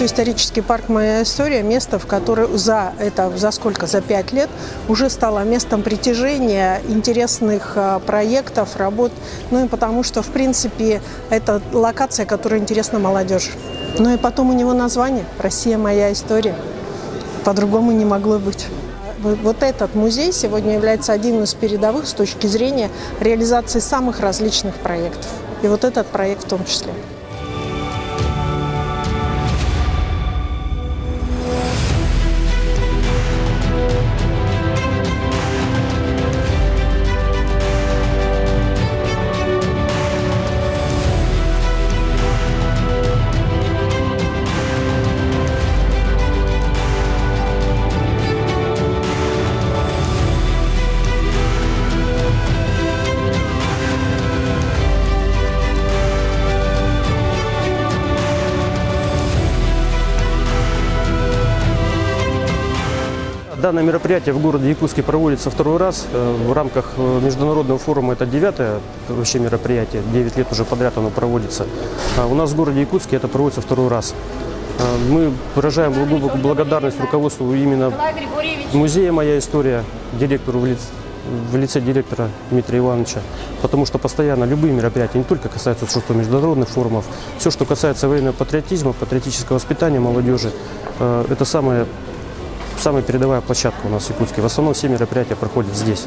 Исторический парк «Моя история» – место, в которое за 5 лет уже стало местом притяжения интересных проектов, работ. Ну и потому что, в принципе, это локация, которая интересна молодежи. Ну и потом у него название «Россия. Моя история». По-другому не могло быть. Вот этот музей сегодня является одним из передовых с точки зрения реализации самых различных проектов. И вот этот проект в том числе. Данное мероприятие в городе Якутске проводится второй раз. В рамках международного форума это 9-е вообще мероприятие. 9 лет уже подряд оно проводится. У нас в городе Якутске это проводится второй раз. Мы выражаем глубокую благодарность руководству именно музея «Моя история», директору в лице директора Дмитрия Ивановича, потому что постоянно любые мероприятия, не только касаются международных форумов, все, что касается военного патриотизма, патриотического воспитания молодежи, это самая передовая площадка у нас в Якутске. В основном все мероприятия проходят здесь.